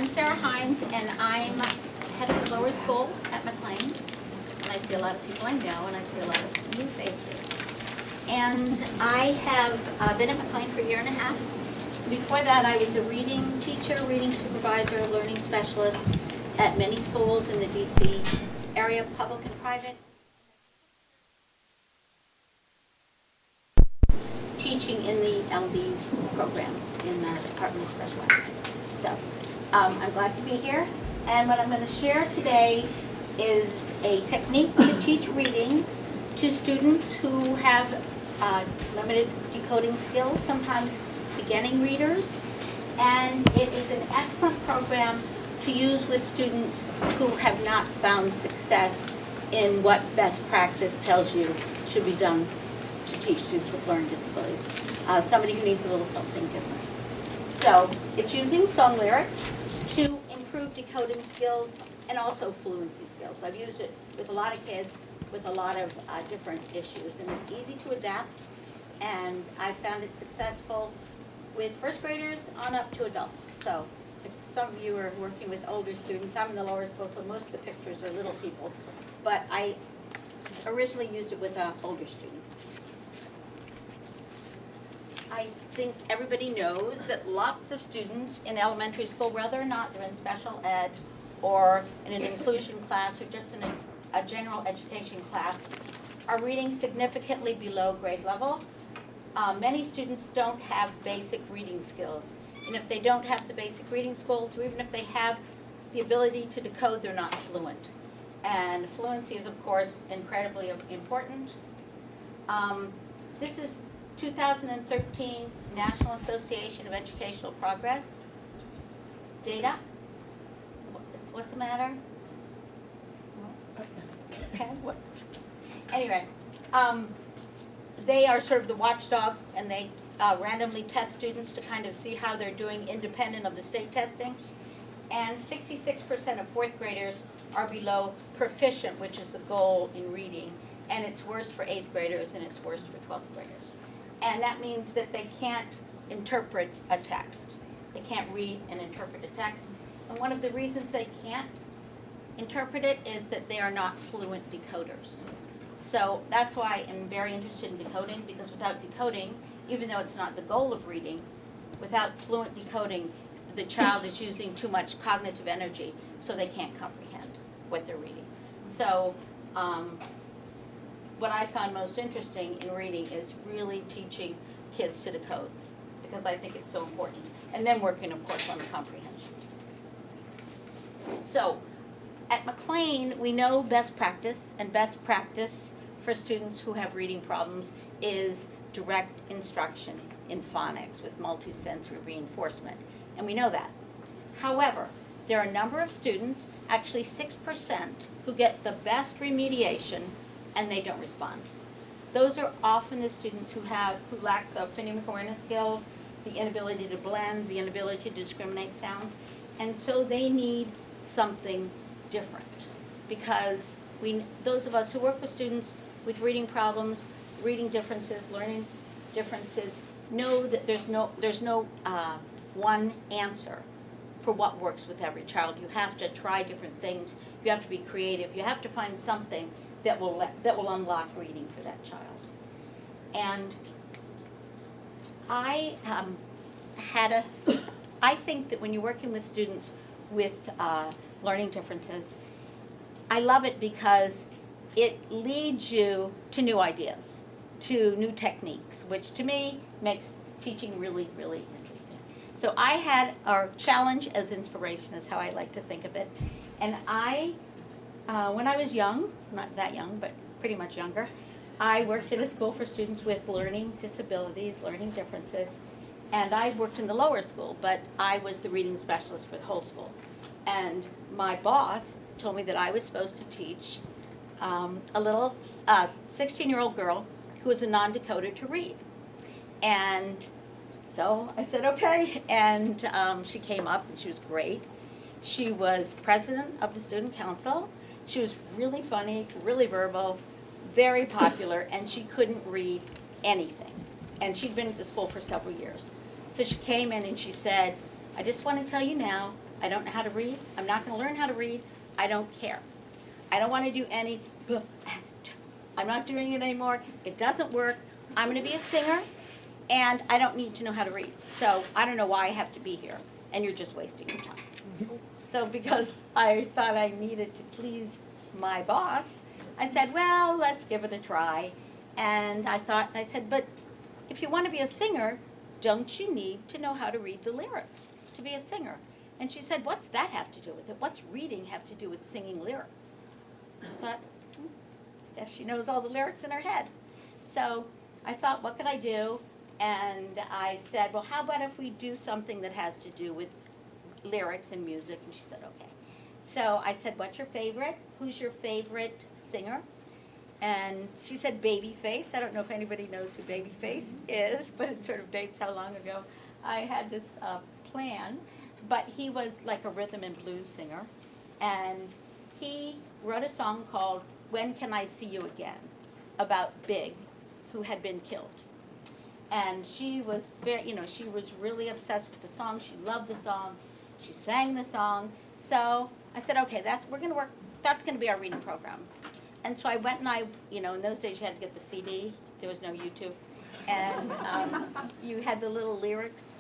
I'm Sara Hines, and I'm head of the lower school at McLean. And I see a lot of people I know, and I see a lot of new faces. And I have been at McLean for a year and a half. Before that, I was a reading teacher, reading supervisor, learning specialist at many schools in the DC area, public and private. Teaching in the LD program in our Department of Special Education. So I'm glad to be here. And what I'm going to share today is a technique to teach reading to students who have limited decoding skills, sometimes beginning readers. And it is an excellent program to use with students who have not found success in what best practice tells you should be done to teach students with learning disabilities. Somebody who needs a little something different. So it's using song lyrics to improve decoding skills and also fluency skills. I've used it with a lot of kids with a lot of different issues, and it's easy to adapt, and I found it successful with first graders on up to adults. So if some of you are working with older students, I'm in the lower school, so most of the pictures are little people, but I originally used it with older students. I think everybody knows that lots of students in elementary school, whether or not they're in special ed or in an inclusion class or just in a general education class, are reading significantly below grade level. Many students don't have basic reading skills. And if they don't have the basic reading skills, or even if they have the ability to decode, they're not fluent. And fluency is, of course, incredibly important. This is 2013 National Association of Educational Progress data. What's the matter? Okay. Anyway, they are sort of the watchdog, and they randomly test students to kind of see how they're doing independent of the state testing. And 66% of fourth graders are below proficient, which is the goal in reading. And it's worse for eighth graders, and it's worse for 12th graders. And that means that they can't interpret a text. They can't read and interpret a text. And one of the reasons they can't interpret it is that they are not fluent decoders. So that's why I'm very interested in decoding, because without decoding, even though it's not the goal of reading, without fluent decoding, the child is using too much cognitive energy, so they can't comprehend what they're reading. So what I found most interesting in reading is really teaching kids to decode, because I think it's so important. And then working, of course, on the comprehension. So at McLean, we know best practice, and best practice for students who have reading problems is direct instruction in phonics with multisensory reinforcement. And we know that. However, there are a number of students, actually 6%, who get the best remediation and they don't respond. Those are often the students who lack the phonemic awareness skills, the inability to blend, the inability to discriminate sounds, and so they need something different. Because those of us who work with students with reading problems, reading differences, learning differences, know that there's no one answer for what works with every child. You have to try different things. You have to be creative. You have to find something that will unlock reading for that child. And I think that when you're working with students with learning differences, I love it because it leads you to new ideas, to new techniques, which to me makes teaching really, really interesting. So I had our challenge as inspiration is how I like to think of it. And when I was young, not that young, but pretty much younger, I worked at a school for students with learning disabilities, learning differences, and I worked in the lower school, but I was the reading specialist for the whole school. And my boss told me that I was supposed to teach a little 16-year-old girl who was a non-decoder to read. And so I said, okay, and she came up, and she was great. She was president of the student council. She was really funny, really verbal, very popular, and she couldn't read anything. And she'd been at the school for several years. So she came in and she said, I just want to tell you now, I don't know how to read. I'm not going to learn how to read. I don't care. I don't want to do any, I'm not doing it anymore. It doesn't work. I'm going to be a singer, and I don't need to know how to read. So I don't know why I have to be here, and you're just wasting your time. So because I thought I needed to please my boss, I said, well, let's give it a try. And I said, but if you want to be a singer, don't you need to know how to read the lyrics to be a singer? And she said, what's that have to do with it? What's reading have to do with singing lyrics? I thought, guess she knows all the lyrics in her head. So I thought, what could I do? And I said, well, how about if we do something that has to do with lyrics and music? And she said, okay. So I said, what's your favorite? Who's your favorite singer? And she said Babyface. I don't know if anybody knows who Babyface is, but it sort of dates how long ago I had this plan. But he was like a rhythm and blues singer. And he wrote a song called When Can I See You Again? About Big, who had been killed. And she was she was really obsessed with the song. She loved the song. She sang the song. So I said, okay, that's going to be our reading program. And so I went and in those days you had to get the CD. There was no YouTube. And you had the little lyrics,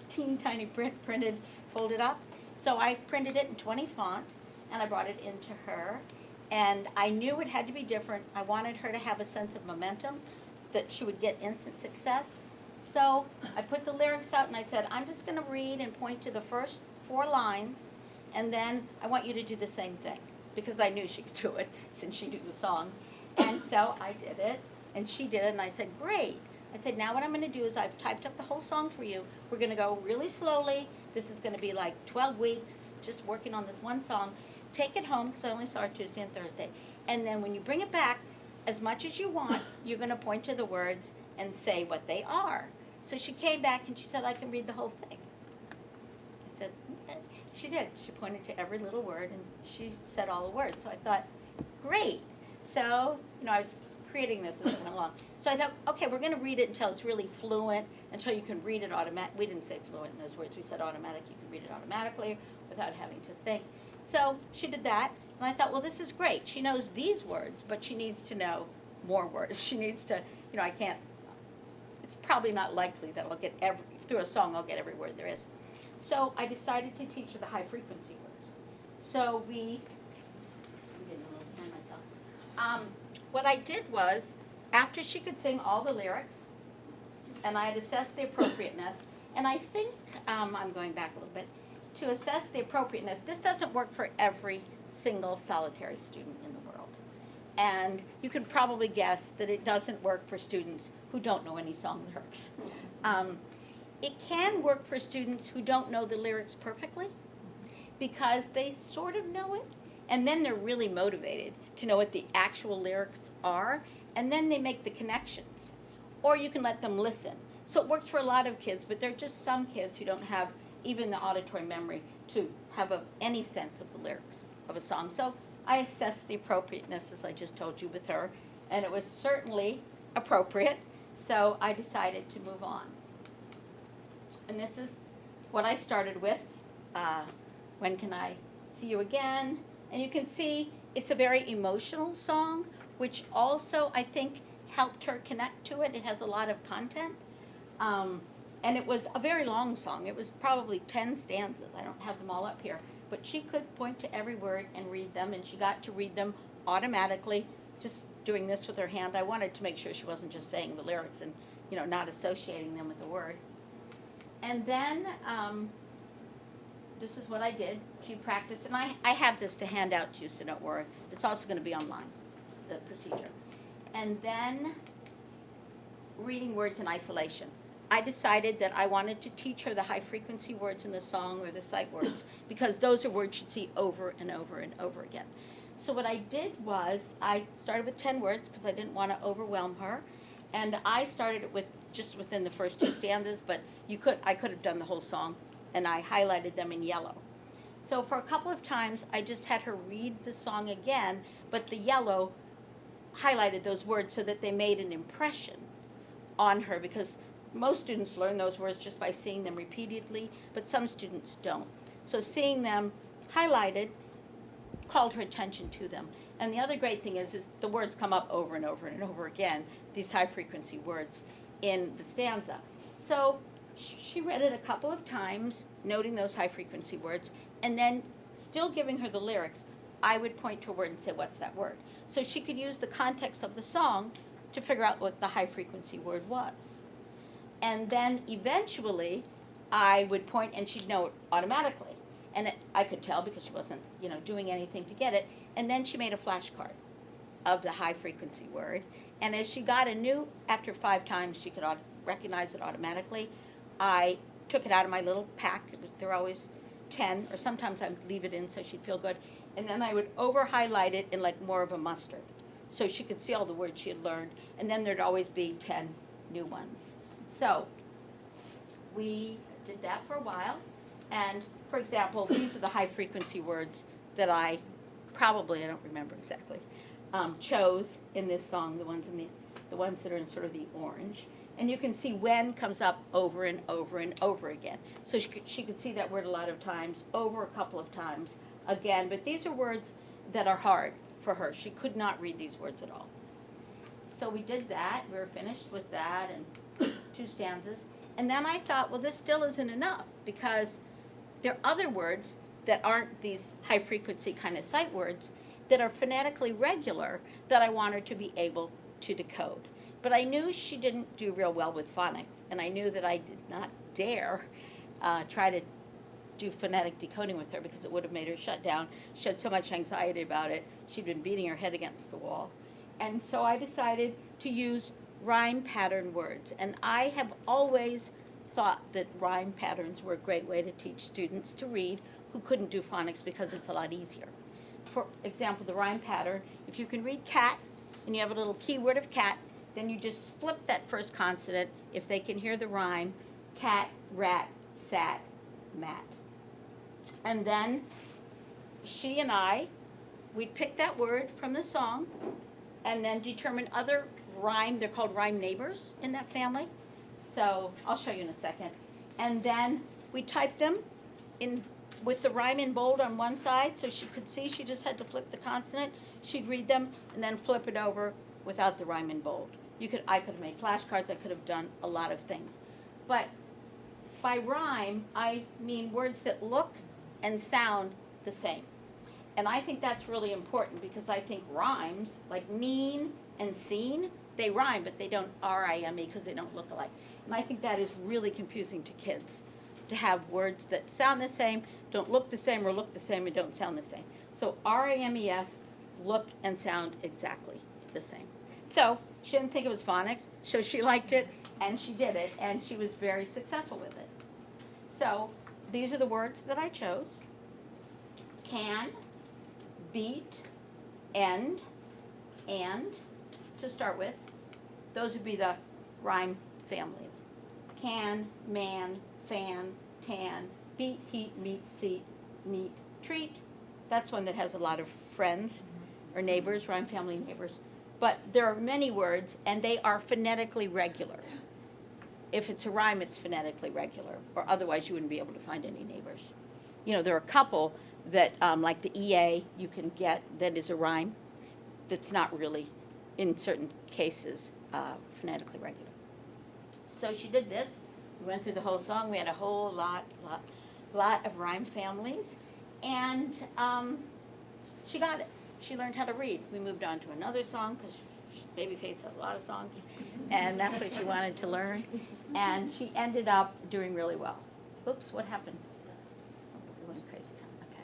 teeny tiny printed, folded up. So I printed it in 20 font, and I brought it into her. And I knew it had to be different. I wanted her to have a sense of momentum, that she would get instant success. So I put the lyrics out, and I said, I'm just going to read and point to the first 4 lines, and then I want you to do the same thing, because I knew she could do it since she knew the song. And so I did it, and she did it, and I said, great. I said, now what I'm going to do is I've typed up the whole song for you. We're going to go really slowly. This is going to be like 12 weeks just working on this one song. Take it home, because I only saw her Tuesday and Thursday. And then when you bring it back, as much as you want, you're going to point to the words and say what they are. So she came back and she said, I can read the whole thing. I said, okay. She did. She pointed to every little word, and she said all the words. So I thought, great. So, I was creating this as it went along. So I thought, okay, we're going to read it until it's really fluent, until you can read it automatic. We didn't say fluent in those words. We said automatic. You can read it automatically without having to think. So she did that, and I thought, well, this is great. She knows these words, but she needs to know more words. She needs to, it's probably not likely that I'll get through a song, I'll get every word there is. So I decided to teach her the high frequency words. So I'm getting a little behind myself. What I did was, after she could sing all the lyrics, and I had assessed the appropriateness, and I think, I'm going back a little bit, to assess the appropriateness, this doesn't work for every single solitary student in the world. And you can probably guess that it doesn't work for students who don't know any song lyrics. It can work for students who don't know the lyrics perfectly, because they sort of know it, and then they're really motivated to know what the actual lyrics are, and then they make the connections. Or you can let them listen. So it works for a lot of kids, but there are just some kids who don't have even the auditory memory to have any sense of the lyrics of a song. So I assessed the appropriateness, as I just told you, with her, and it was certainly appropriate, so I decided to move on. And this is what I started with, When Can I See You Again? And you can see it's a very emotional song, which also, I think, helped her connect to it. It has a lot of content. And it was a very long song. It was probably 10 stanzas. I don't have them all up here. But she could point to every word and read them, and she got to read them automatically, just doing this with her hand. I wanted to make sure she wasn't just saying the lyrics and, not associating them with the word. And then this is what I did. She practiced, and I have this to hand out to you, so don't worry. It's also going to be online, the procedure. And then reading words in isolation. I decided that I wanted to teach her the high-frequency words in the song, or the sight words, because those are words she'd see over and over and over again. So what I did was I started with 10 words because I didn't want to overwhelm her, and I started it with just within the first 2 stanzas, but I could have done the whole song, and I highlighted them in yellow. So for a couple of times, I just had her read the song again, but the yellow highlighted those words so that they made an impression on her, because most students learn those words just by seeing them repeatedly, but some students don't. So seeing them highlighted called her attention to them. And the other great thing is the words come up over and over and over again, these high-frequency words in the stanza. So she read it a couple of times, noting those high-frequency words, and then still giving her the lyrics, I would point to a word and say, what's that word? So she could use the context of the song to figure out what the high-frequency word was. And then eventually, I would point, and she'd know it automatically. And I could tell because she wasn't, doing anything to get it. And then she made a flashcard of the high-frequency word. And as she got after 5 times, she could recognize it automatically. I took it out of my little pack. There were always 10, or sometimes I would leave it in so she'd feel good. And then I would over-highlight it in like more of a mustard, so she could see all the words she had learned. And then there'd always be 10 new ones. So we did that for a while. And for example, these are the high-frequency words that I don't remember exactly, chose in this song, the ones that are in sort of the orange. And you can see when comes up over and over and over again. So she could see that word a lot of times, over a couple of times again. But these are words that are hard for her. She could not read these words at all. So we did that. We were finished with that and 2 stanzas. And then I thought, well, this still isn't enough, because there are other words that aren't these high-frequency kind of sight words that are phonetically regular that I want her to be able to decode. But I knew she didn't do real well with phonics, and I knew that I did not dare try to do phonetic decoding with her, because it would have made her shut down. She had so much anxiety about it. She'd been beating her head against the wall. And so I decided to use rhyme pattern words. And I have always thought that rhyme patterns were a great way to teach students to read who couldn't do phonics, because it's a lot easier. For example, the rhyme pattern, if you can read cat and you have a little keyword of cat, then you just flip that first consonant if they can hear the rhyme: cat, rat, sat, mat. And then she and we'd pick that word from the song and then determine other rhyme, they're called rhyme neighbors in that family. So I'll show you in a second. And then we type them in with the rhyme in bold on one side, so she could see. She just had to flip the consonant. She'd read them and then flip it over without the rhyme in bold. I could have made flashcards. I could have done a lot of things. But by rhyme, I mean words that look and sound the same. And I think that's really important, because I think rhymes, like mean and seen, they rhyme, but they don't rime because they don't look alike. And I think that is really confusing to kids, to have words that sound the same, don't look the same, or look the same and don't sound the same. So rimes look and sound exactly the same. So she didn't think it was phonics, so she liked it, and she did it, and she was very successful with it. So these are the words that I chose: can, beat, end, and, to start with. Those would be the rhyme families: can, man, fan, tan, beat, heat, meet, seat, neat, treat. That's one that has a lot of friends or neighbors, rhyme family neighbors. But there are many words, and they are phonetically regular. If it's a rhyme, it's phonetically regular, or otherwise you wouldn't be able to find any neighbors. There are a couple that, like the EA, you can get that is a rhyme that's not really, in certain cases, phonetically regular. So she did this. We went through the whole song. We had a whole lot of rhyme families, and she got it. She learned how to read. We moved on to another song, because Babyface has a lot of songs, and that's what she wanted to learn. And she ended up doing really well. Oops, what happened? Oh, it went crazy. Okay.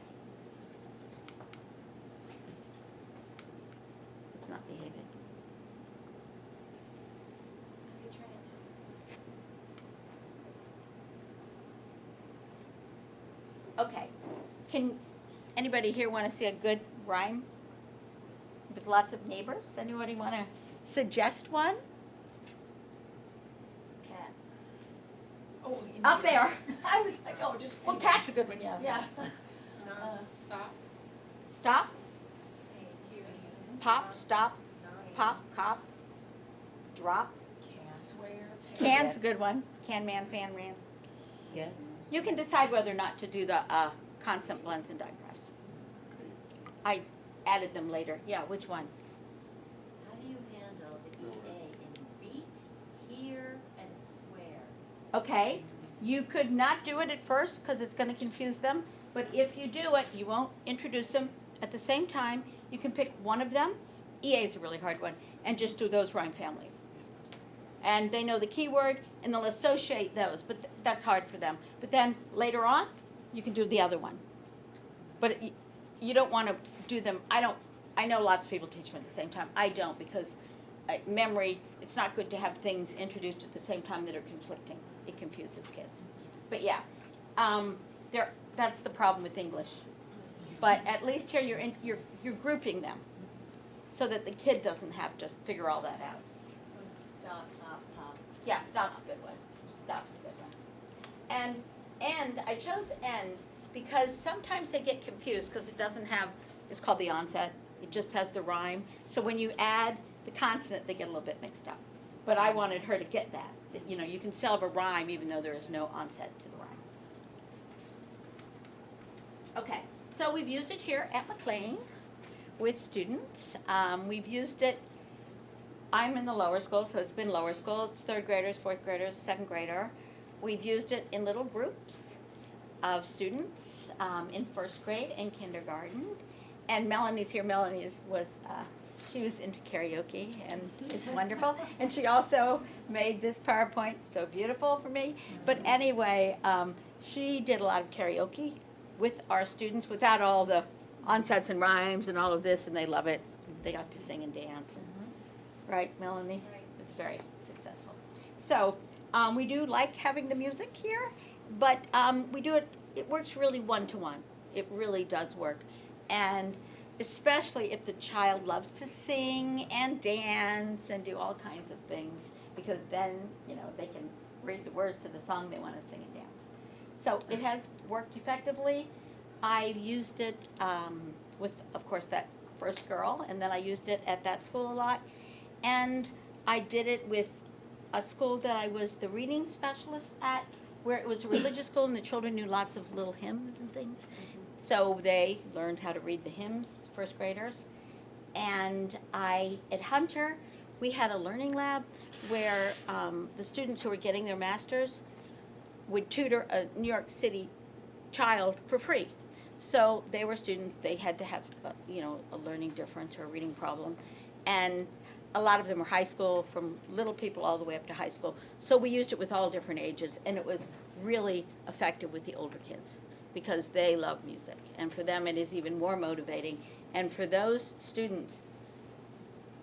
It's not behaving. Okay. Can anybody here want to see a good rhyme with lots of neighbors? Anybody want to suggest one? Cat. Oh, up there. I was like, oh, just. Well, cat's a good one, yeah. Yeah. Stop. Stop. A-Q-A-N. Pop. Stop. Nine. Pop. Cop. Drop. Swear. Can's a good one. Can, man, fan, ran. Yeah. You can decide whether or not to do the consonant blends and digraphs. I added them later. Yeah, which one? How do you handle the EA in beat, hear, and swear? Okay, you could not do it at first because it's going to confuse them, but if you do it, you won't introduce them at the same time. You can pick one of them. EA is a really hard one, and just do those rhyme families. And they know the keyword, and they'll associate those, but that's hard for them. But then later on, you can do the other one. But you don't want to do them. I know lots of people teach them at the same time. I don't, because memory, it's not good to have things introduced at the same time that are conflicting. It confuses kids. But yeah, that's the problem with English. But at least here you're grouping them so that the kid doesn't have to figure all that out. So stop, hop, hop. Yeah, stop's a good one. Stop's a good one. And I chose end because sometimes they get confused because it doesn't have, it's called the onset. It just has the rhyme. So when you add the consonant, they get a little bit mixed up. But I wanted her to get that. You know, you can still have a rhyme even though there is no onset to the rhyme. Okay, so we've used it here at McLean with students. We've used it, I'm in the lower school, so it's been lower school. It's third graders, fourth graders, second grader. We've used it in little groups of students in first grade and kindergarten. And Melanie's here. Melanie she was into karaoke, and it's wonderful. And she also made this PowerPoint so beautiful for me. But anyway, she did a lot of karaoke with our students without all the onsets and rhymes and all of this, and they love it. They got to sing and dance. Right, Melanie? Right. It was very successful. So we do like having the music here, but we do it works really one-to-one. It really does work. And especially if the child loves to sing and dance and do all kinds of things, because then, you know, they can read the words to the song they want to sing and dance. So it has worked effectively. I've used it with, of course, that first girl, and then I used it at that school a lot. And I did it with a school that I was the reading specialist at, where it was a religious school and the children knew lots of little hymns and things. So they learned how to read the hymns, first graders. And at Hunter, we had a learning lab where the students who were getting their masters would tutor a New York City child for free. So they were students, they had to have a learning difference or a reading problem. And a lot of them were high school, from little people all the way up to high school. So we used it with all different ages, and it was really effective with the older kids because they love music. And for them, it is even more motivating. And for those students,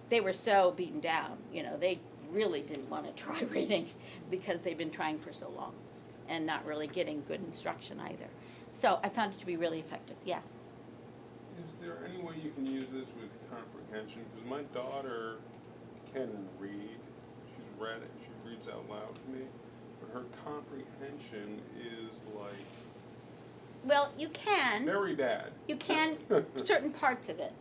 they were so beaten down. You know, they really didn't want to try reading because they've been trying for so long and not really getting good instruction either. So I found it to be really effective. Yeah. Is there any way you can use this with comprehension? Because my daughter can read. She's read it. She reads out loud to me. But her comprehension is like Well, you can. very bad. You can certain parts of it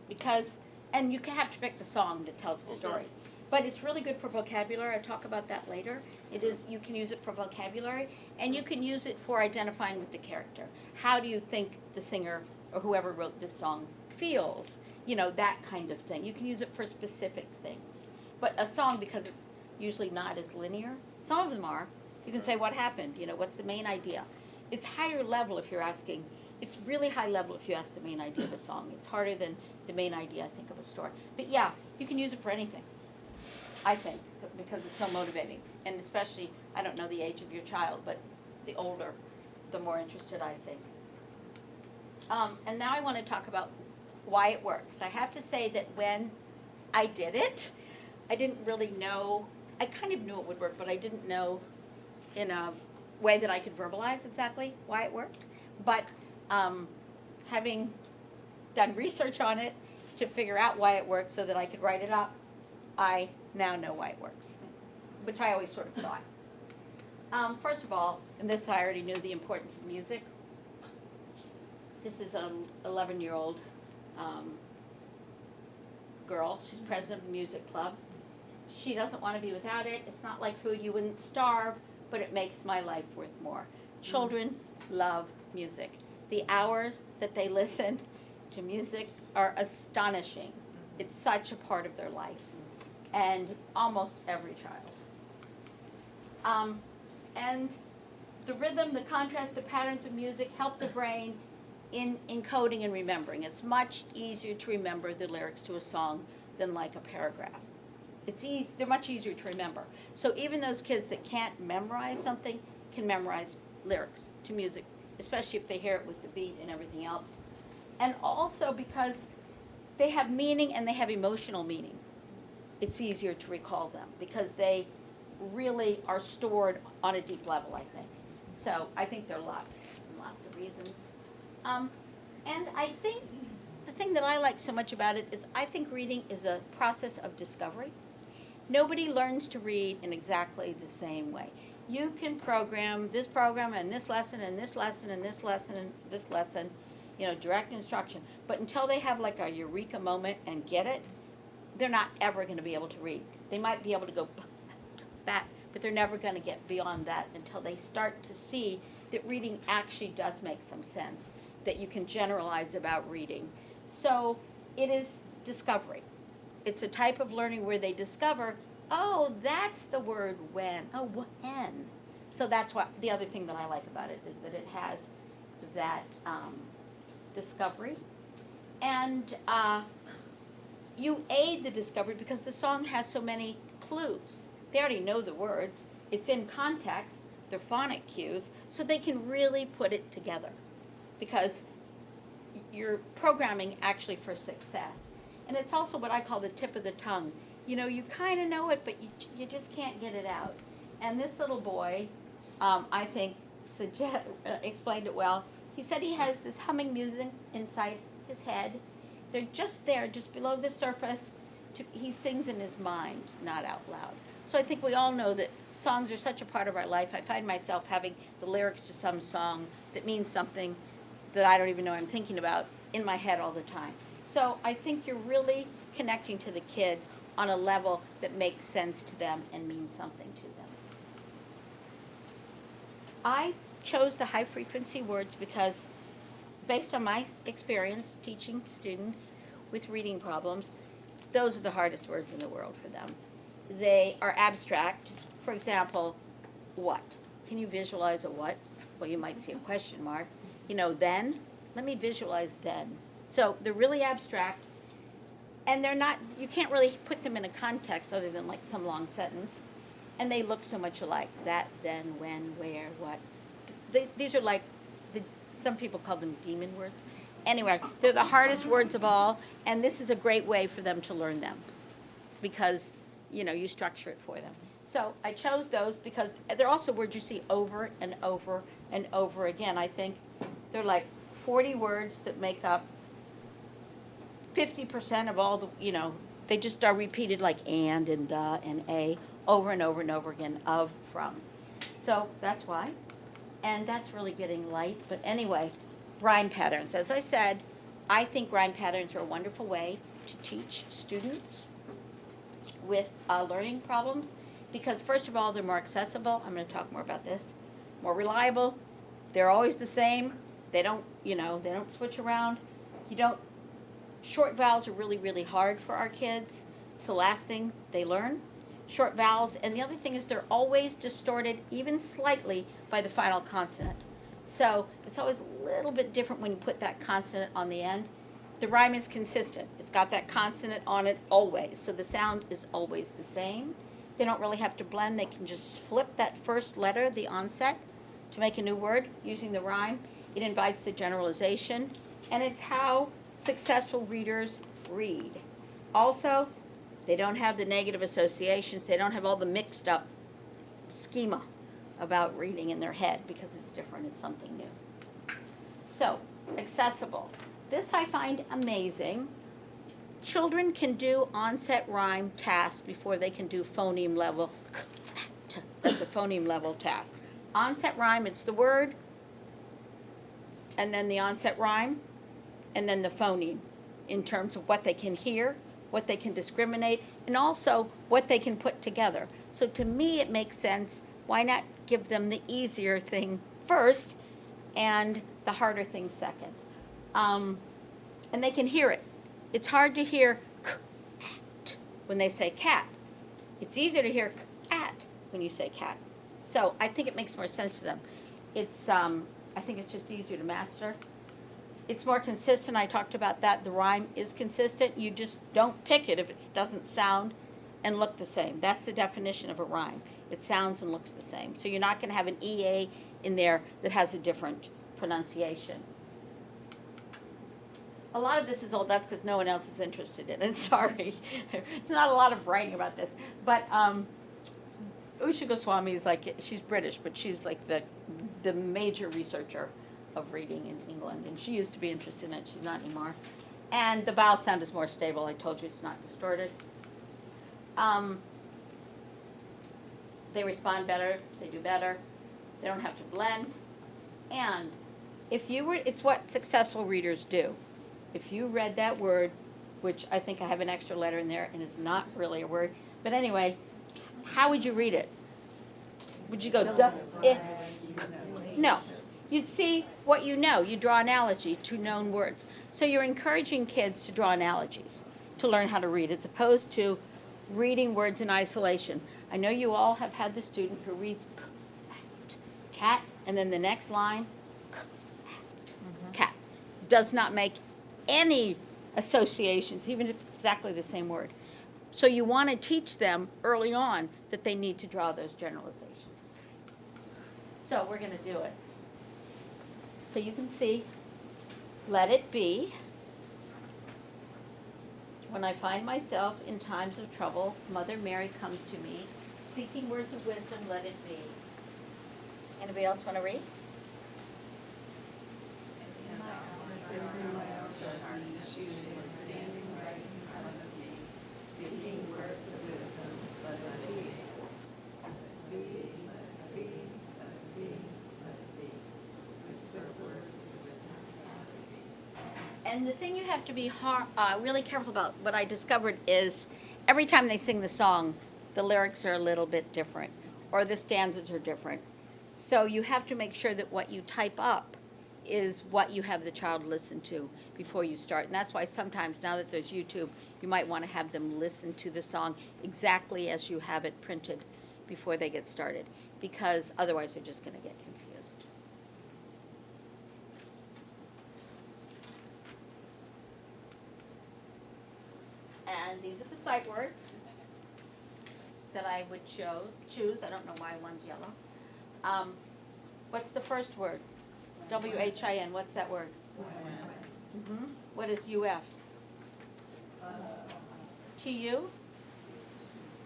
and you have to pick the song that tells the story. Okay. But it's really good for vocabulary. I talk about that later. You can use it for vocabulary, and you can use it for identifying with the character. How do you think the singer or whoever wrote this song feels? You know, that kind of thing. You can use it for specific things. But a song, because it's usually not as linear, some of them are. You can say, what happened? You know, what's the main idea? It's higher level if you're asking. It's really high level if you ask the main idea of a song. It's harder than the main idea, I think, of a story. But yeah, you can use it for anything, I think, because it's so motivating. And especially, I don't know the age of your child, but the older, the more interested, I think. And now I want to talk about why it works. I have to say that when I did it, I didn't really know, I kind of knew it would work, but I didn't know in a way that I could verbalize exactly why it worked. But having done research on it to figure out why it worked so that I could write it up, I now know why it works, which I always sort of thought. First of all, and this I already knew, the importance of music. This is an 11-year-old girl. She's president of the music club. She doesn't want to be without it. It's not like food. You wouldn't starve, but it makes my life worth more. Children love music. The hours that they listen to music are astonishing. It's such a part of their life, and almost every child. And the rhythm, the contrast, the patterns of music help the brain in encoding and remembering. It's much easier to remember the lyrics to a song than like a paragraph. They're much easier to remember. So even those kids that can't memorize something can memorize lyrics to music, especially if they hear it with the beat and everything else. And also because they have meaning and they have emotional meaning, it's easier to recall them because they really are stored on a deep level, I think. So I think there are lots and lots of reasons. And I think the thing that I like so much about it is I think reading is a process of discovery. Nobody learns to read in exactly the same way. You can program and this lesson and this lesson and this lesson and this lesson, direct instruction. But until they have like a eureka moment and get it, they're not ever going to be able to read. They might be able to go back, but they're never going to get beyond that until they start to see that reading actually does make some sense, that you can generalize about reading. So it is discovery. It's a type of learning where they discover, oh, that's the word when. Oh, when. So that's what the other thing that I like about it is that it has that discovery. And you aid the discovery because the song has so many clues. They already know the words. It's in context. They're phonic cues, so they can really put it together because you're programming actually for success. And it's also what I call the tip of the tongue. You kind of know it, but you just can't get it out. And this little boy, I think, explained it well. He said he has this humming music inside his head. They're just there, just below the surface. He sings in his mind, not out loud. So I think we all know that songs are such a part of our life. I find myself having the lyrics to some song that means something that I don't even know I'm thinking about in my head all the time. So I think you're really connecting to the kid on a level that makes sense to them and means something to them. I chose the high frequency words because based on my experience teaching students with reading problems, those are the hardest words in the world for them. They are abstract. For example, what? Can you visualize a what? Well, you might see a question mark. Then? Let me visualize then. So they're really abstract, and you can't really put them in a context other than like some long sentence, and they look so much alike. That, then, when, where, what. These are like, some people call them demon words. Anyway, they're the hardest words of all, and this is a great way for them to learn them because, you structure it for them. So I chose those because they're also words you see over and over and over again. I think they're like 40 words that make up 50% of all the, they just are repeated like and the and a over and over and over again, of, from. So that's why. And that's really getting light. But anyway, rhyme patterns. As I said, I think rhyme patterns are a wonderful way to teach students with learning problems because, first of all, they're more accessible. I'm going to talk more about this. More reliable. They're always the same. They don't, they don't switch around. Short vowels are really, really hard for our kids. It's the last thing they learn. Short vowels. And the other thing is they're always distorted, even slightly, by the final consonant. So it's always a little bit different when you put that consonant on the end. The rhyme is consistent. It's got that consonant on it always. So the sound is always the same. They don't really have to blend. They can just flip that first letter, the onset, to make a new word using the rhyme. It invites the generalization. And it's how successful readers read. Also, they don't have the negative associations. They don't have all the mixed up schema about reading in their head because it's different. It's something new. So, accessible. This I find amazing. Children can do onset rhyme tasks before they can do phoneme level. That's a phoneme level task. Onset rhyme, it's the word, and then the onset rhyme, and then the phoneme in terms of what they can hear, what they can discriminate, and also what they can put together. So to me it makes sense, why not give them the easier thing first and the harder things second. And they can hear it. It's hard to hear cat when they say cat. It's easier to hear cat when you say cat. So I think it makes more sense to them. I think it's just easier to master. It's more consistent. I talked about that. The rhyme is consistent. You just don't pick it if it doesn't sound and look the same. That's the definition of a rhyme. It sounds and looks the same. So you're not going to have an EA in there that has a different pronunciation. A lot of this is old. That's because no one else is interested in it. Sorry. It's not a lot of writing about this. But Usha Goswami is like, she's British, but she's like the major researcher of reading in England. And she used to be interested in it. She's not anymore. And the vowel sound is more stable. I told you it's not distorted. They respond better. They do better. They don't have to blend. And if you were, it's what successful readers do. If you read that word, which I think I have an extra letter in there, and it's not really a word, but anyway, how would you read it? Would you go no. You'd see what you know. You draw analogy to known words. So you're encouraging kids to draw analogies to learn how to read, as opposed to reading words in isolation. I know you all have had the student who reads cat, and then the next line, cat. Does not make any associations, even if it's exactly the same word. So you want to teach them early on that they need to draw those generalizations. So we're going to do it. So you can see, let it be. When I find myself in times of trouble, Mother Mary comes to me, speaking words of wisdom, let it be. Anybody else want to read? And the thing you have to be really careful about, what I discovered is every time they sing the song, the lyrics are a little bit different, or the stanzas are different. So you have to make sure that what you type up is what you have the child listen to before you start. And that's why sometimes, now that there's YouTube, you might want to have them listen to the song exactly as you have it printed before they get started, because otherwise they're just going to get confused. And these are the sight words that I would choose. I don't know why one's yellow. What's the first word? W-H-I-N. What's that word? Mm-hmm. What is U-F? T-U?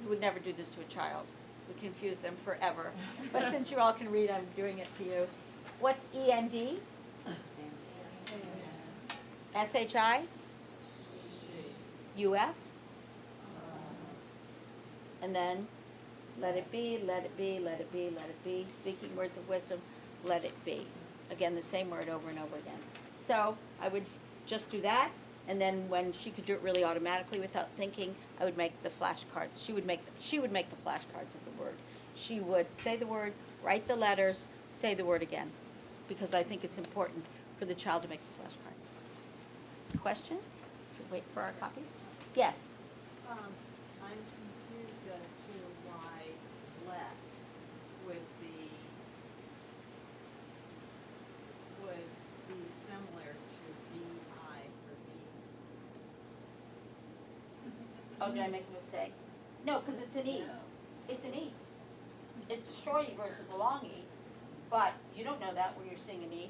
You would never do this to a child. We confuse them forever. But since you all can read, I'm doing it to you. What's E-N-D? S-H-I? U-F? And then, let it be, let it be, let it be, let it be. Speaking words of wisdom, let it be. Again, the same word over and over again. So I would just do that, and then when she could do it really automatically without thinking, I would make the flashcards. She would make the flashcards of the word. She would say the word, write the letters, say the word again, because I think it's important for the child to make the flashcard. Questions? Should we wait for our copies? Yes. I'm confused as to why let would be similar to BI for B. Oh, did I make a mistake? No, because it's an E. It's an E. It's a short E versus a long E, but you don't know that when you're seeing an E.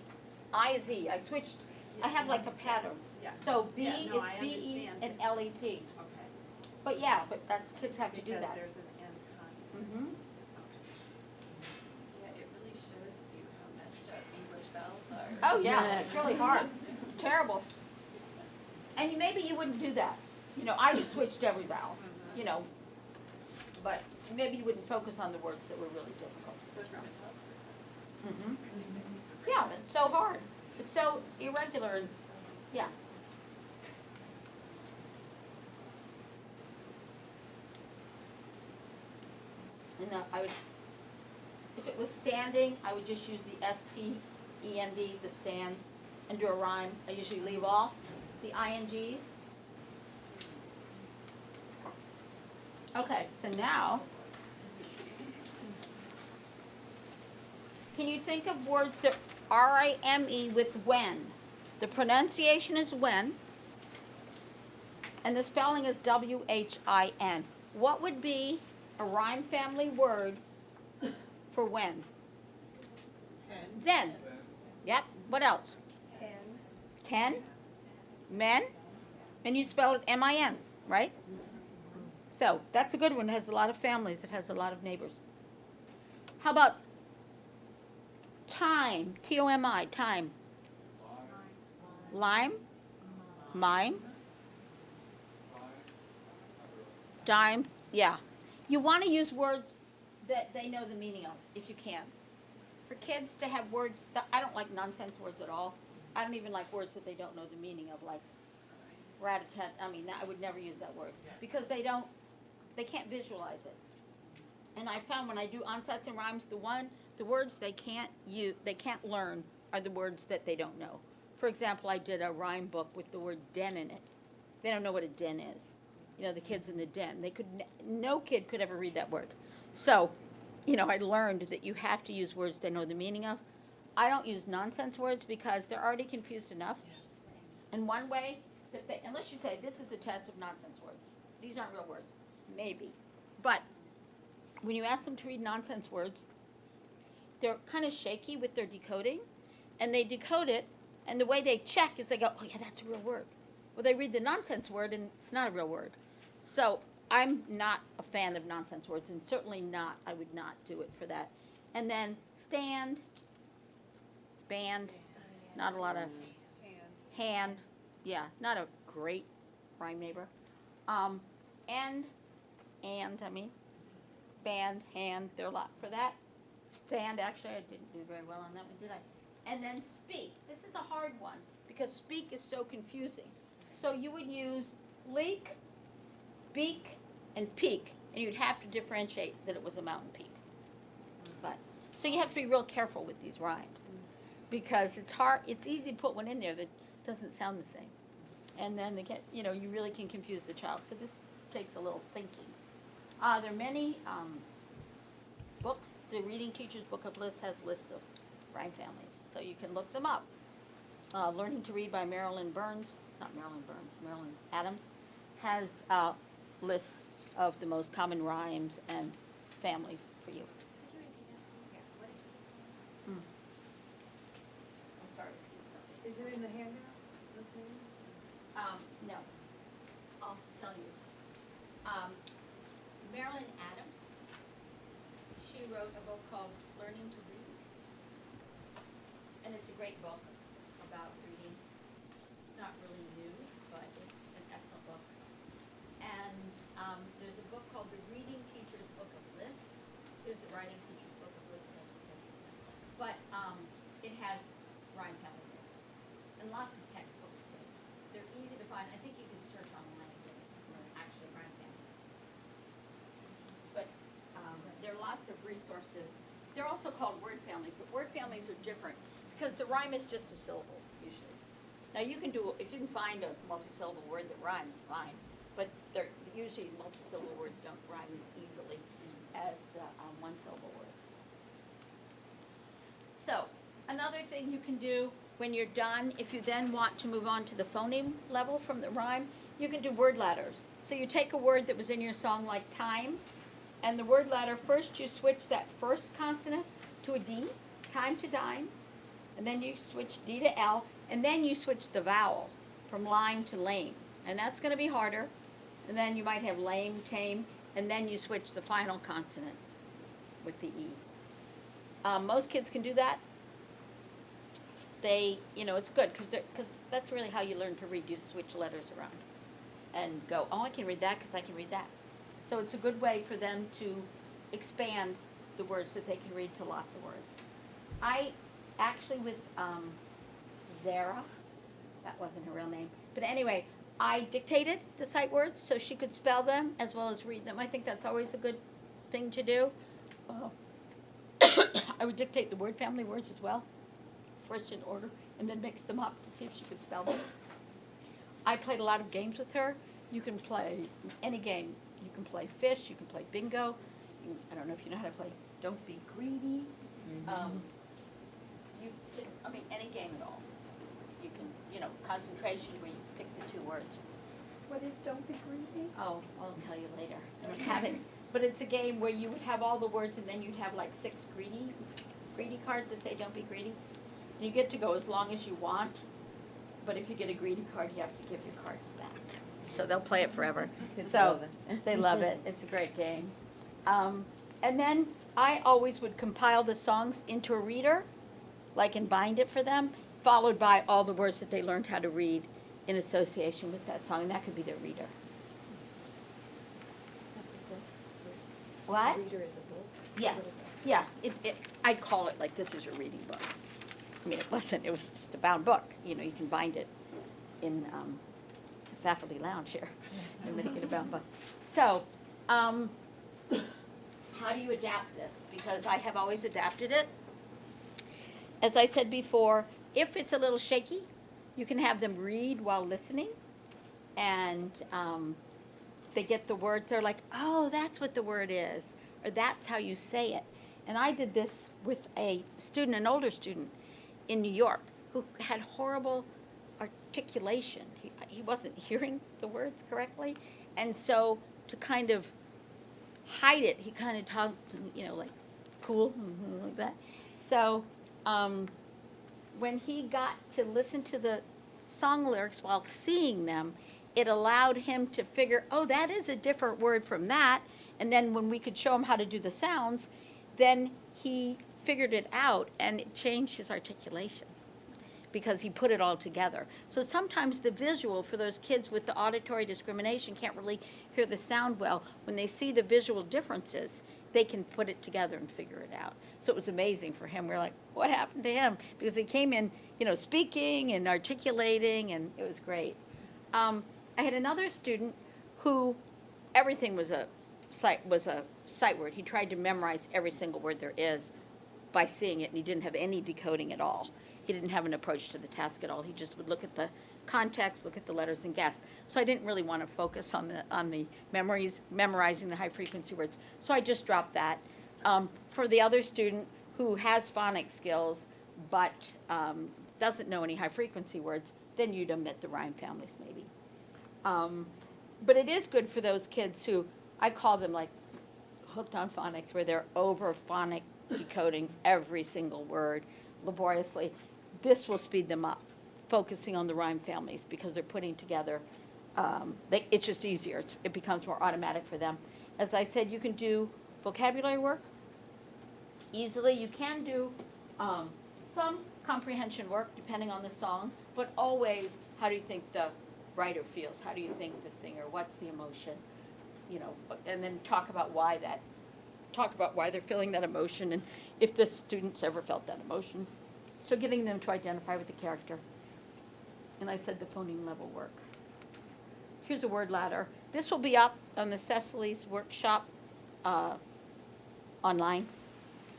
I is E. I switched. I have like a pattern. Yeah. So B Yeah, no, is I B-E understand. and L-E-T. Okay. But yeah, but that's, kids have to do Because that. there's an N consonant. Mm-hmm. Yeah, it really shows you how messed up English vowels are. Oh, yeah, it's really hard. It's terrible. And maybe you wouldn't do that. You know, I just switched every vowel, you know. But maybe you wouldn't focus on the words that were really difficult. Mm-hmm. Yeah, it's so hard. It's so irregular and, yeah. And I would, if it was standing, I would just use the ST END, the stand, and do a rhyme. I usually leave off the INGs. Okay, so now, can you think of words that RIME with when? The pronunciation is when, and the spelling is WHIN. What would be a rhyme family word for when? Then. Yep. What else? Ten. Men. And you spell it MIN, right? So that's a good one. It has a lot of families. It has a lot of neighbors. How about time? TOMI. Time. Lime. Mime. Dime. Yeah. You want to use words that they know the meaning of, if you can. For kids to have words, I don't like nonsense words at all. I don't even like words that they don't know the meaning of, like rat-a-tat. I mean, I would never use that word because they can't visualize it. And I found when I do onsets and rhymes, the words they can't learn are the words that they don't know. For example, I did a rhyme book with the word den in it. They don't know what a den is. You know, the kids in the den. No kid could ever read that word. So, you know, I learned that you have to use words they know the meaning of. I don't use nonsense words because they're already confused enough. And one way that unless you say this is a test of nonsense words, these aren't real words, maybe. But when you ask them to read nonsense words, they're kind of shaky with their decoding, and they decode it, and the way they check is they go, oh yeah, that's a real word. Well, they read the nonsense word, and it's not a real word. So I'm not a fan of nonsense words, and certainly not, I would not do it for that. And then stand, band, not a lot of hand, yeah, not a great rhyme neighbor. And, I mean, band, hand, there are a lot for that. Stand, actually, I didn't do very well on that one, did I? And then speak. This is a hard one because speak is so confusing. So you would use leak, beak, and peak, and you'd have to differentiate that it was a mountain peak. But so you have to be real careful with these rhymes because it's hard. It's easy to put one in there that doesn't sound the same, and then you really can confuse the child. So this takes a little thinking. There are many books. The Reading Teacher's Book of Lists has lists of rhyme families, so you can look them up. Learning to Read by Marilyn Adams has lists of the most common rhymes and families for you. I'm sorry. Is it in the handout? No. I'll tell you. Marilyn Adams, she wrote a book called Learning to Read. And it's a great book about reading. It's not really new, but it's an excellent book. And there's a book called The Reading Teacher's Book of Lists. There's the Writing Teacher's Book of Lists. But it has rhyme family lists. And lots of textbooks, too. They're easy to find. I think you can search online and get actually rhyme family. But there are lots of resources. They're also called word families, but word families are different because the rhyme is just a syllable, usually. Now you can if you can find a multi-syllable word that rhymes, fine. But usually multi-syllable words don't rhyme as easily as the one-syllable words. So, another thing you can do when you're done, if you then want to move on to the phoneme level from the rhyme, you can do word ladders. So you take a word that was in your song like time, and the word ladder, first you switch that first consonant to a D, time to dime, and then you switch D to L, and then you switch the vowel from lime to lame. And that's going to be harder. And then you might have lame, tame, and then you switch the final consonant with the E. Most kids can do that. It's good because that's really how you learn to read. You switch letters around and go, oh, I can read that because I can read that. So it's a good way for them to expand the words that they can read to lots of words. I actually, with Sara, that wasn't her real name, but anyway, I dictated the sight words so she could spell them as well as read them. I think that's always a good thing to do. I would dictate the word family words as well. first in order and then mix them up to see if she could spell them. I played a lot of games with her. You can play any game. You can play fish, you can play bingo. I don't know if you know how to play Don't Be Greedy. You can, I mean, any game at all. You can, concentration where you pick the two words. What is Don't Be Greedy? Oh, I'll tell you later. I don't have it. But it's a game where you would have all the words and then you'd have like 6 greedy cards that say don't be greedy. And you get to go as long as you want. But if you get a greedy card, you have to give your cards back. So they'll play it forever. So they love it. It's a great game. And then I always would compile the songs into a reader, and bind it for them, followed by all the words that they learned how to read in association with that song, and that could be their reader. That's a book. What? A reader is a book? Yeah. What is that? Yeah, I'd call it like this is your reading book. I mean, it wasn't, it was just a bound book. You can bind it in the faculty lounge here and make it a bound book. So, how do you adapt this? Because I have always adapted it. As I said before, if it's a little shaky, you can have them read while listening, and they get the words. They're like, oh, that's what the word is, or that's how you say it. And I did this with a student, an older student in New York, who had horrible articulation. He wasn't hearing the words correctly, and so to kind of hide it, he kind of talked, like cool, like that. So when he got to listen to the song lyrics while seeing them, it allowed him to figure, oh, that is a different word from that. And then when we could show him how to do the sounds, then he figured it out, and it changed his articulation because he put it all together. So sometimes the visual for those kids with the auditory discrimination can't really hear the sound well. When they see the visual differences, they can put it together and figure it out. So it was amazing for him. We're like, what happened to him? Because he came in, speaking and articulating, and it was great. I had another student who everything was a sight word. He tried to memorize every single word there is by seeing it, and he didn't have any decoding at all. He didn't have an approach to the task at all. He just would look at the context, look at the letters, and guess. So I didn't really want to focus on the memorizing the high frequency words. So I just dropped that. For the other student who has phonics skills but doesn't know any high frequency words, then you'd omit the rhyme families maybe. But it is good for those kids who, I call them like hooked on phonics, where they're over phonic decoding every single word laboriously. This will speed them up, focusing on the rhyme families, because they're putting together, it's just easier. It becomes more automatic for them. As I said, you can do vocabulary work easily. You can do some comprehension work depending on the song, but always, how do you think the writer feels? How do you think the singer? What's the emotion? And then talk about why they're feeling that emotion, and if the students ever felt that emotion. So getting them to identify with the character. And I said the phoneme level work. Here's a word ladder. This will be up on the Cecily's workshop online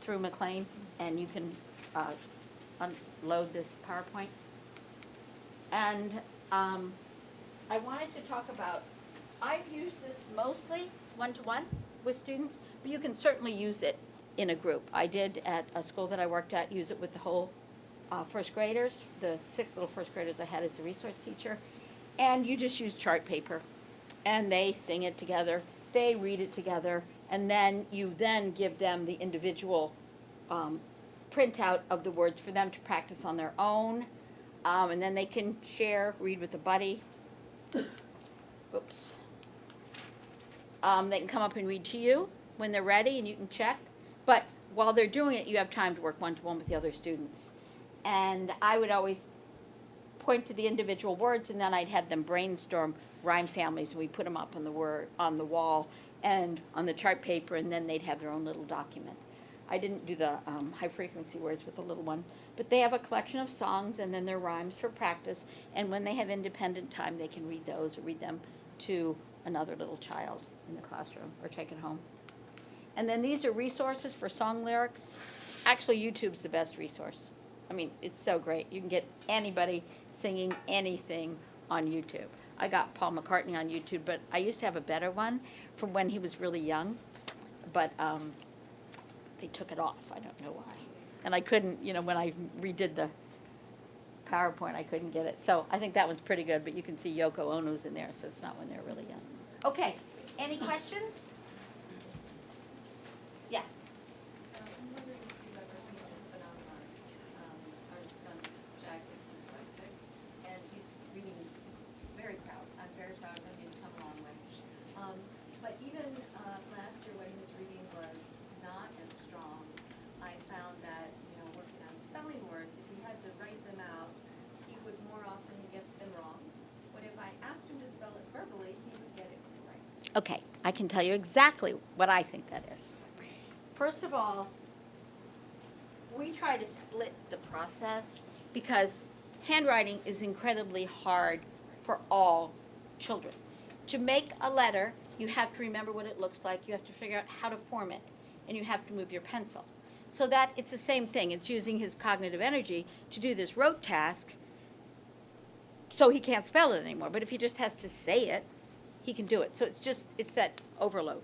through McLean, and you can unload this PowerPoint. And I wanted to talk about, I've used this mostly one-to-one with students, but you can certainly use it in a group. I did at a school that I worked at use it with the whole first graders, the 6 little first graders I had as the resource teacher. And you just use chart paper, and they sing it together, they read it together, and then you then give them the individual printout of the words for them to practice on their own, and then they can share, read with a buddy. Oops. They can come up and read to you when they're ready, and you can check. But while they're doing it, you have time to work one-to-one with the other students. And I would always point to the individual words, and then I'd have them brainstorm rhyme families, and we put them up on the wall and on the chart paper, and then they'd have their own little document. I didn't do the high-frequency words with the little one, but they have a collection of songs and then their rhymes for practice, and when they have independent time, they can read those or read them to another little child in the classroom or take it home. And then these are resources for song lyrics. Actually, YouTube's the best resource. I mean, it's so great. You can get anybody singing anything on YouTube. I got Paul McCartney on YouTube, but I used to have a better one from when he was really young, but they took it off. I don't know why. And I couldn't, when I redid the PowerPoint, I couldn't get it. So I think that one's pretty good, but you can see Yoko Ono's in there, so it's not when they're really young. Okay, any questions? Yeah. So I'm wondering if you've ever seen this phenomenon. Our son Jack is dyslexic, and he's reading very proud. I'm very proud of him. He's come a long way. But even last year when his reading was not as strong, I found that, working on spelling words, if he had to write them out, he would more often get them wrong. But if I asked him to spell it verbally, he would get it right. Okay, I can tell you exactly what I think that is. First of all, we try to split the process because handwriting is incredibly hard for all children. To make a letter, you have to remember what it looks like, you have to figure out how to form it, and you have to move your pencil. So that it's the same thing. It's using his cognitive energy to do this rote task so he can't spell it anymore. But if he just has to say it, he can do it. So it's that overload.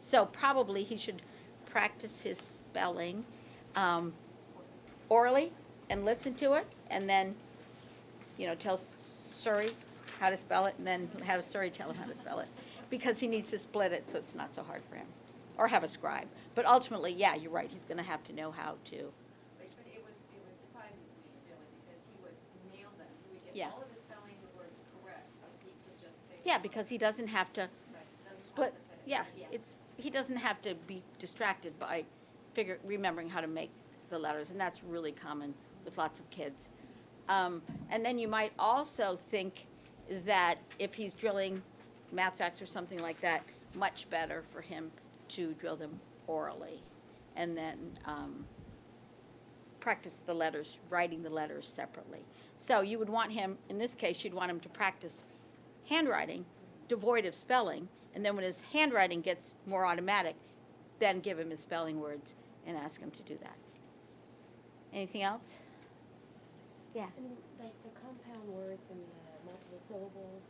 So probably he should practice his spelling orally and listen to it, and then, tell Suri how to spell it, and then have Suri tell him how to spell it, because he needs to split it so it's not so hard for him, or have a scribe. But ultimately, yeah, you're right. He's going to have to know how to. But it was surprising to me, really, because he would nail them. He would get Yeah. all of his spelling words correct, but he could just say. Yeah, because he doesn't have to Right, doesn't split. process it. Yeah, he doesn't have to be distracted by remembering how to make the letters, and that's really common with lots of kids. And then you might also think that if he's drilling math facts or something like that, much better for him to drill them orally, and then practice the letters, writing the letters separately. So you would want him, in this case, you'd want him to practice handwriting, devoid of spelling, and then when his handwriting gets more automatic, then give him his spelling words and ask him to do that. Anything else? Yeah. And like the compound words and the multiple syllables,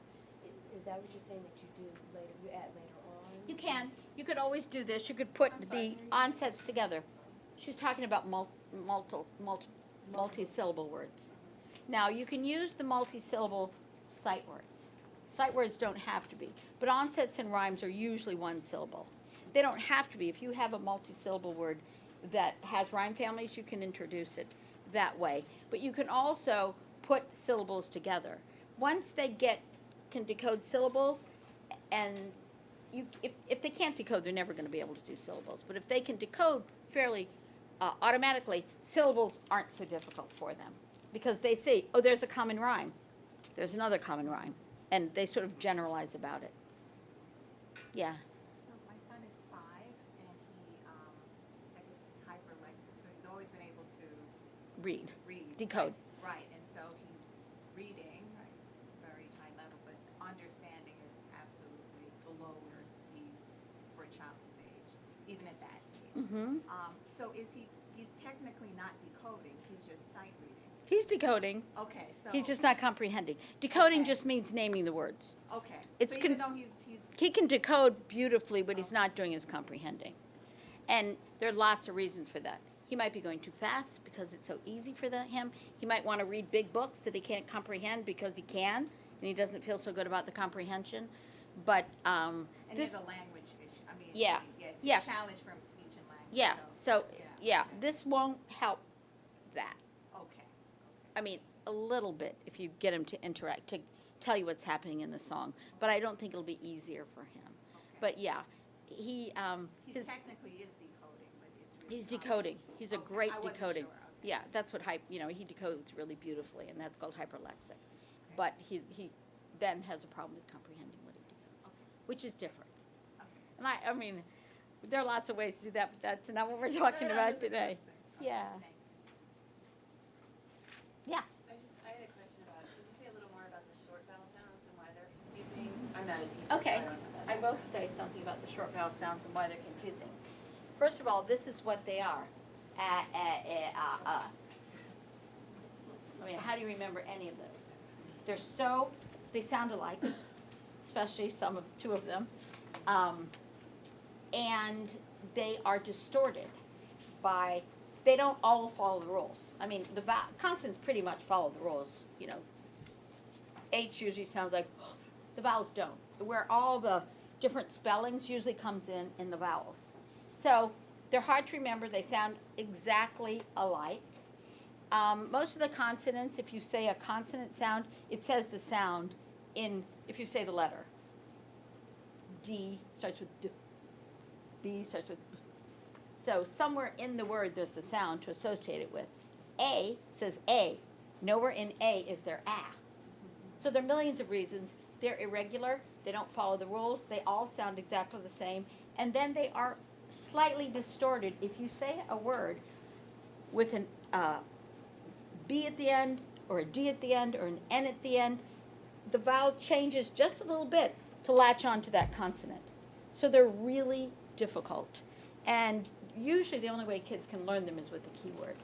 is that what you're saying that you do later, you add later on? You can. You could always do this. You could put the onsets together. She's talking about multi-syllable words. Now, you can use the multi-syllable sight words. Sight words don't have to be, but onsets and rhymes are usually one syllable. They don't have to be. If you have a multi-syllable word that has rhyme families, you can introduce it that way. But you can also put syllables together. Once they can decode syllables, and if they can't decode, they're never going to be able to do syllables. But if they can decode fairly automatically, syllables aren't so difficult for them because they see, oh, there's a common rhyme. There's another common rhyme. And they sort of generalize about it. Yeah. So my son is 5, and I guess hyperlexic, so he's always been able to Read. decode. Decode. Right, and so he's reading, very high level, but understanding is absolutely below where for a child's age, even at that age. Mm-hmm. So he's technically not decoding, he's just sight reading. He's decoding. Okay, so. He's just not comprehending. Decoding Okay. just means naming the words. Okay, It's so even though he's. He can decode beautifully, but he's not doing his comprehending. And there are lots of reasons for that. He might be going too fast because it's so easy for him. He might want to read big books that he can't comprehend because he can, and he doesn't feel so good about the comprehension. But And this, there's a language issue, I mean. Yeah. Yes, Yeah. challenge from speech and language. yeah. So yeah. this won't help that. Okay. I mean, a little bit if you get him to interact, to tell you what's happening in the song. But I don't think it'll be easier for him. Okay. But yeah, he Technically is decoding, but it's really. he's not. decoding. He's a Okay, great I wasn't decoding. sure. Okay. Yeah, that's what he decodes really beautifully, and that's called hyperlexic. But he then has a problem with comprehending what he decodes, Okay. which is different. Okay. And I mean, there are lots of ways to do that, but that's not what we're talking about today. Yeah. Thank you. Yeah. I had a question about, could you say a little more about the short vowel sounds and why they're confusing? I'm not a teacher, Okay, so I don't know I that. will say something about the short vowel sounds and why they're confusing. First of all, this is what they are. I mean, how do you remember any of those? They sound alike, especially two of them. And they are distorted they don't all follow the rules. I mean, the consonants pretty much follow the rules, you know. H usually sounds like, the vowels don't. Where all the different spellings usually comes in the vowels. So they're hard to remember. They sound exactly alike. Most of the consonants, if you say a consonant sound, it says the sound if you say the letter. D starts with D. B starts with B. So somewhere in the word there's the sound to associate it with. A says A. Nowhere in A is there A. So there are millions of reasons. They're irregular. They don't follow the rules. They all sound exactly the same. And then they are slightly distorted. If you say a word with an B at the end, or a D at the end, or an N at the end, the vowel changes just a little bit to latch onto that consonant. So they're really difficult. And usually the only way kids can learn them is with the keyword.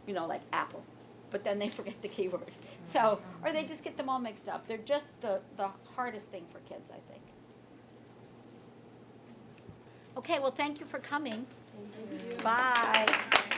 You know, like apple. But then they forget the keyword. So, or they just get them all mixed up. They're just the hardest thing for kids, I think. Okay, well, thank you for coming. Thank you. Bye.